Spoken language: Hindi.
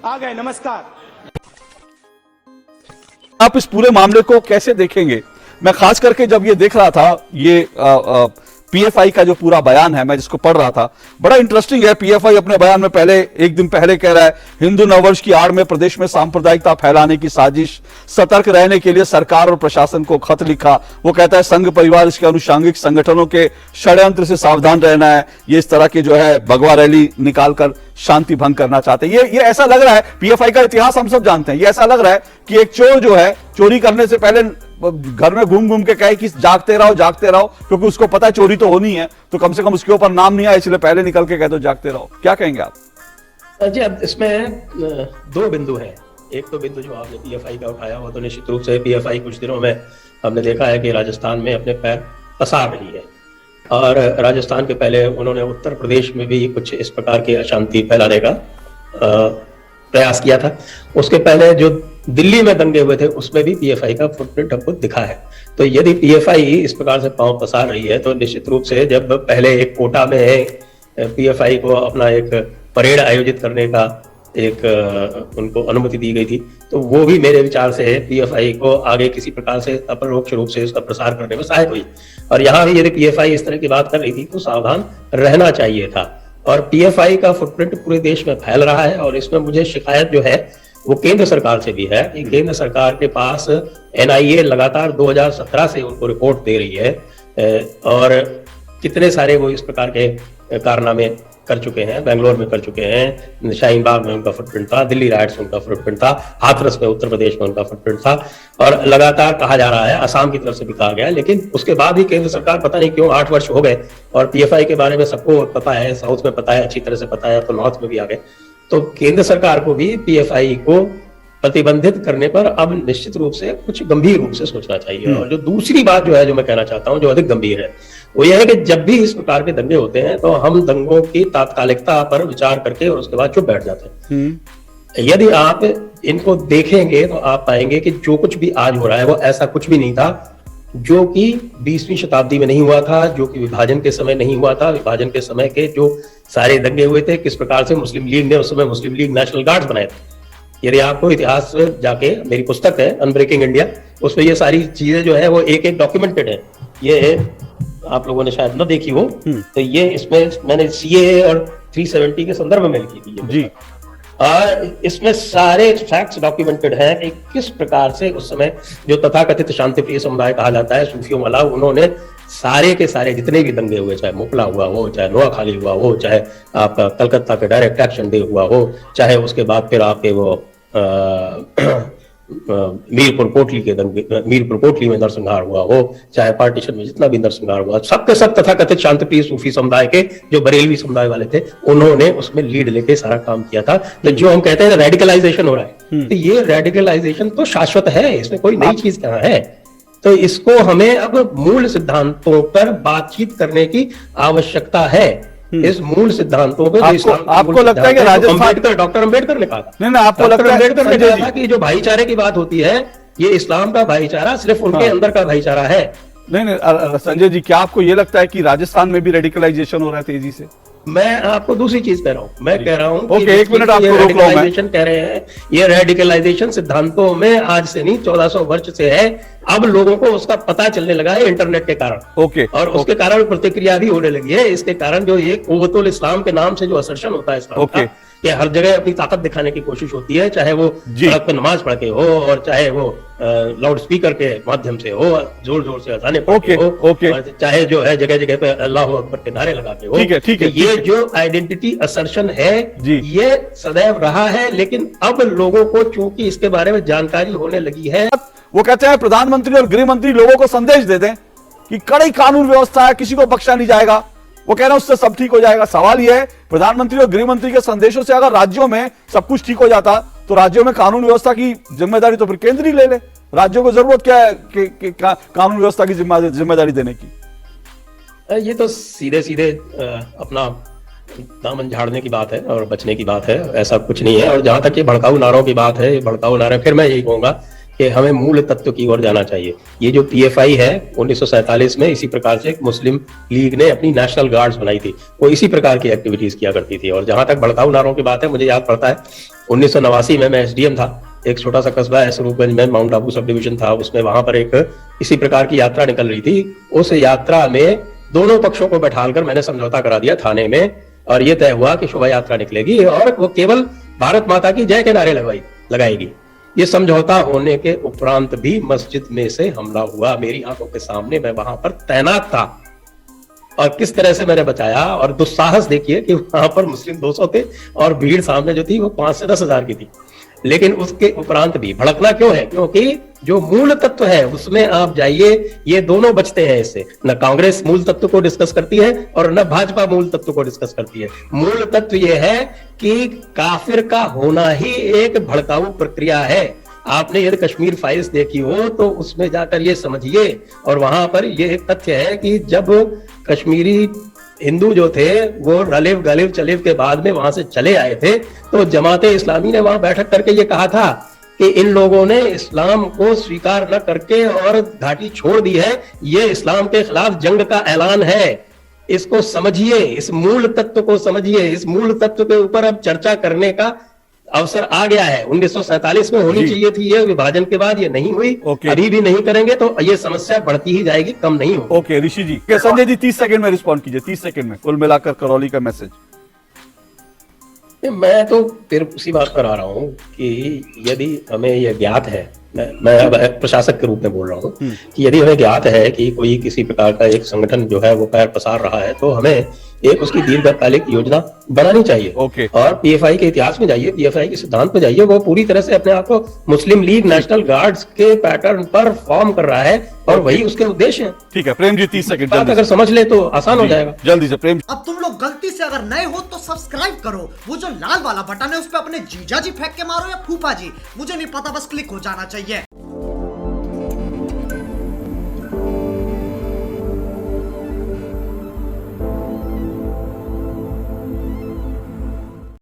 आ गए। नमस्कार। आप इस पूरे मामले को कैसे देखेंगे? मैं खास करके जब ये देख रहा था, ये पीएफआई का जो पूरा बयान है, मैं जिसको पढ़ रहा था, बड़ा इंटरेस्टिंग है। पीएफआई अपने बयान में पहले एक दिन पहले कह रहा है, हिंदू नववर्ष की आड़ में प्रदेश में सांप्रदायिकता फैलाने की साजिश, सतर्क रहने के लिए सरकार और प्रशासन को खत लिखा। वो कहता है संघ परिवार इसके अनुषंगिक संगठनों के षड्यंत्र से सावधान रहना है, ये इस तरह की जो है भगवा रैली निकालकर शांति भंग करना चाहते हैं। ये ऐसा लग रहा है, पीएफआई का इतिहास हम सब जानते हैं, ये ऐसा लग रहा है कि एक चोर जो है चोरी करने से पहले घर में घूम घूम के कहे कि जागते रहो, क्योंकि उसको पता है चोरी तो होनी है, तो कम से कम उसके ऊपर नाम नहीं आया, इसलिए पहले निकल के कह दो जागते रहो। क्या कहेंगे आप? जी, अब इसमें दो बिंदु हैं। एक तो बिंदु जो आपने पीएफआई का उठाया, वो तो निश्चित रूप से पीएफआई कुछ दिनों में हमने देखा है कि राजस्थान में अपने पैर पसार रही है, और राजस्थान के पहले उन्होंने उत्तर प्रदेश में भी कुछ इस प्रकार की अशांति फैलाने का प्रयास किया था। उसके पहले जो दिल्ली में दंगे हुए थे, उसमें भी पीएफआई का फुटप्रिंट हमको दिखा है। तो यदि पीएफआई इस प्रकार से पांव पसार रही है, तो निश्चित रूप से जब पहले एक कोटा में पीएफआई को अपना एक परेड आयोजित करने का एक उनको अनुमति दी गई थी, तो वो भी मेरे विचार से पीएफआई को आगे किसी प्रकार से अपरोक्ष रूप से उसका प्रसार करने में सहायक हुई। और यहाँ भी यदि पीएफआई इस तरह की बात कर रही थी, तो सावधान रहना चाहिए था। और पीएफआई का फुटप्रिंट पूरे देश में फैल रहा है, और इसमें मुझे शिकायत जो है वो केंद्र सरकार से भी है कि केंद्र सरकार के पास एनआईए लगातार 2017 से उनको रिपोर्ट दे रही है, और कितने सारे वो इस प्रकार के कारनामे कर चुके हैं। बेंगलोर में कर चुके हैं, शाहीन बाग में उनका फुटप्रिंट था, दिल्ली राइट्स में उनका फुटप्रिंट था, हाथरस में उत्तर प्रदेश में उनका फुटप्रिंट था, और लगातार कहा जा रहा है, असम की तरफ से भी कहा गया है। लेकिन उसके बाद भी केंद्र सरकार पता नहीं क्यों 8 वर्ष हो गए, और पीएफआई के बारे में सबको पता है, साउथ में पता है, अच्छी तरह से पता है, तो नॉर्थ में भी आ गए। तो केंद्र सरकार को भी पीएफआई को प्रतिबंधित करने पर अब निश्चित रूप से कुछ गंभीर रूप से सोचना चाहिए। और जो दूसरी बात जो है, जो मैं कहना चाहता हूं, जो अधिक गंभीर है, वो यह है कि जब भी इस प्रकार के दंगे होते हैं, तो हम दंगों की तात्कालिकता पर विचार करके और उसके बाद चुप बैठ जाते हैं। यदि आप इनको देखेंगे तो आप पाएंगे कि जो कुछ भी आज हो रहा है, वो ऐसा कुछ भी नहीं था जो कि 20वीं शताब्दी में नहीं हुआ था, जो कि विभाजन के समय नहीं हुआ था। विभाजन के समय के जो सारे दंगे हुए थे, किस प्रकार से मुस्लिम लीग ने उस समय मुस्लिम लीग नेशनल गार्ड्स बनाए थे। यदि आपको इतिहास जाके, मेरी पुस्तक है अनब्रेकिंग इंडिया, उसमें ये सारी चीजें जो है वो एक एक डॉक्यूमेंटेड है। ये आप लोगों ने शायद न देखी हो, तो ये इसमें मैंने सीएए और 370 के संदर्भ में लिखी थी जी। और इसमें सारे फैक्ट्स डॉक्यूमेंटेड हैं कि किस प्रकार से उस समय जो तथाकथित शांतिप्रिय समुदाय कहा जाता है, सूफियों वाला, उन्होंने सारे के सारे जितने भी दंगे हुए, चाहे मुकला हुआ हो, चाहे नोआखाली हुआ हो, चाहे आपका कलकत्ता के डायरेक्ट एक्शन डे हुआ हो, चाहे उसके बाद फिर आपके वो मीरपुर कोटली में नरसंहार हुआ हो, चाहे पार्टीशन में जितना भी नरसंहार हुआ, सबके सब तथाकथित शांतिप्रिय सूफी समुदाय के जो बरेलवी समुदाय वाले थे, उन्होंने उसमें लीड लेके सारा काम किया था। तो जो हम कहते हैं रेडिकलाइजेशन हो रहा है, तो ये रेडिकलाइजेशन तो शाश्वत है, इसमें कोई नई चीज कहाँ है। तो इसको हमें अब मूल सिद्धांतों पर बातचीत करने की आवश्यकता है। इस मूल सिद्धांतों पे आपको लगता है कि राजस्थान, डॉक्टर अंबेडकर ने कहा था, नहीं, आपको लगता है अंबेडकर ने कहा था कि जो भाईचारे की बात होती है, ये इस्लाम का भाईचारा सिर्फ उनके अंदर का भाईचारा है। नहीं, संजय जी, क्या आपको ये लगता है कि राजस्थान में भी रेडिकलाइजेशन हो रहा है तेजी से? मैं आपको दूसरी चीज कह रहा हूं, मैं कह रहा हूं कि एक मिनट आपको रोक रहा हूं, मैं कह रहे हैं ये रेडिकलाइजेशन सिद्धांतों में आज से नहीं 1400 वर्ष से है। अब लोगों को उसका पता चलने लगा है इंटरनेट के कारण, और उसके कारण प्रतिक्रिया भी होने लगी है। इसके कारण जो ये कुव्वतुल इस्लाम के नाम से जो असर्शन होता है इस्लाम का, कि हर जगह अपनी ताकत दिखाने की कोशिश होती है, चाहे वो सड़क पे नमाज पढ़ के हो, और चाहे वो लाउड स्पीकर के माध्यम से हो, जोर जोर से अजाने पढ़ के हो, चाहे जो है जगह जगह पे अल्लाह अकबर के नारे लगाते हो। ठीक है, ये जो आइडेंटिटी असर्शन है, ये सदैव रहा है, लेकिन अब लोगों को चूंकि इसके बारे में जानकारी होने लगी है, वो कहते हैं प्रधानमंत्री और गृह मंत्री लोगों को संदेश दे दें कि कड़ी कानून व्यवस्था है, किसी को बख्शा नहीं जाएगा। वो कह रहे हैं उससे सब ठीक हो जाएगा। सवाल यह है, प्रधानमंत्री और गृह मंत्री के संदेशों से अगर राज्यों में सब कुछ ठीक हो जाता, तो राज्यों में कानून व्यवस्था की जिम्मेदारी तो फिर केंद्र ही ले ले। राज्यों को जरूरत क्या है कि कानून व्यवस्था की जिम्मेदारी देने की? ये तो सीधे सीधे अपना दामन झाड़ने की बात है और बचने की बात है, ऐसा कुछ नहीं है। और जहां तक ये भड़काऊ नारों की बात है, भड़काऊ नारे, फिर मैं यही कहूंगा कि हमें मूल तत्व की ओर जाना चाहिए। ये जो पीएफआई है 1947 में इसी प्रकार से एक मुस्लिम लीग ने अपनी नेशनल गार्ड्स बनाई थी, वो इसी प्रकार की एक्टिविटीज किया करती थी। और जहां तक भड़काऊ नारों की बात है, मुझे याद पड़ता है 1989 में मैं एसडीएम था, एक छोटा सा कस्बा है स्वरूपगंज में, माउंट आबू सब डिवीजन था, उसमें वहां पर एक इसी प्रकार की यात्रा निकल रही थी। उस यात्रा में दोनों पक्षों को बैठाकर मैंने समझौता करा दिया थाने में, और ये तय हुआ कि शोभा यात्रा निकलेगी और वो केवल भारत माता की जय के नारे लगाएगी। ये समझौता होने के उपरांत भी मस्जिद में से हमला हुआ, मेरी आंखों के सामने, मैं वहां पर तैनात था, और किस तरह से मैंने बचाया। और दुस्साहस देखिए कि वहां पर मुस्लिम 200 थे और भीड़ सामने जो थी वो 5 से 10 हजार की थी। लेकिन उसके उपरांत भी भड़कना क्यों है? क्योंकि जो मूल तत्व है उसमें आप जाइए, ये दोनों बचते हैं इससे। न कांग्रेस मूल तत्व को डिस्कस करती है और न भाजपा मूल तत्व को डिस्कस करती है। मूल तत्व ये है कि काफिर का होना ही एक भड़काऊ प्रक्रिया है। आपने यदि कश्मीर फाइल्स देखी हो तो उसमें जाकर ये समझिए, और वहां पर ये एक तथ्य है कि जब कश्मीरी हिंदू जो थे वो रलिव गलिव चलिव के बाद में वहां से चले आए थे, तो जमाते इस्लामी ने वहां बैठक करके ये कहा था कि इन लोगों ने इस्लाम को स्वीकार न करके और घाटी छोड़ दी है, ये इस्लाम के खिलाफ जंग का ऐलान है। इसको समझिए, इस मूल तत्व को समझिए। इस मूल तत्व के ऊपर अब चर्चा करने का अवसर आ गया है। 1947 में होनी चाहिए थी ये, विभाजन के बाद ये नहीं हुई। अभी भी नहीं करेंगे तो ये समस्या बढ़ती ही जाएगी, कम नहीं होगी। ओके ऋषि जी, संजय जी 30 सेकंड में रिस्पॉन्ड कीजिए, 30 सेकंड में कुल मिलाकर करौली का मैसेज। मैं तो फिर उसी बात पर आ रहा हूँ कि यदि हमें यह ज्ञात है, मैं अब प्रशासक के रूप में बोल रहा हूँ कि यदि हमें ज्ञात है कि कोई किसी प्रकार का एक संगठन जो है वो पैर पसार रहा है, तो हमें एक उसकी दीर्घकालिक योजना बनानी चाहिए। और पीएफआई के इतिहास में जाइए, पीएफआई के सिद्धांत पे जाइए, वो पूरी तरह से अपने आप को मुस्लिम लीग नेशनल गार्ड्स के पैटर्न पर फॉर्म कर रहा है, और वही उसके उद्देश्य है। ठीक है प्रेम जी, 30 सेकंड अगर समझ ले तो आसान हो जाएगा। जल्दी से प्रेम। अब तुम लोग गलती से अगर नए हो तो सब्सक्राइब करो, वो जो लाल वाला बटन है उस पर अपने जीजा जी फेंक के मारो या फूफा जी, मुझे नहीं पता, बस क्लिक हो जाना चाहिए।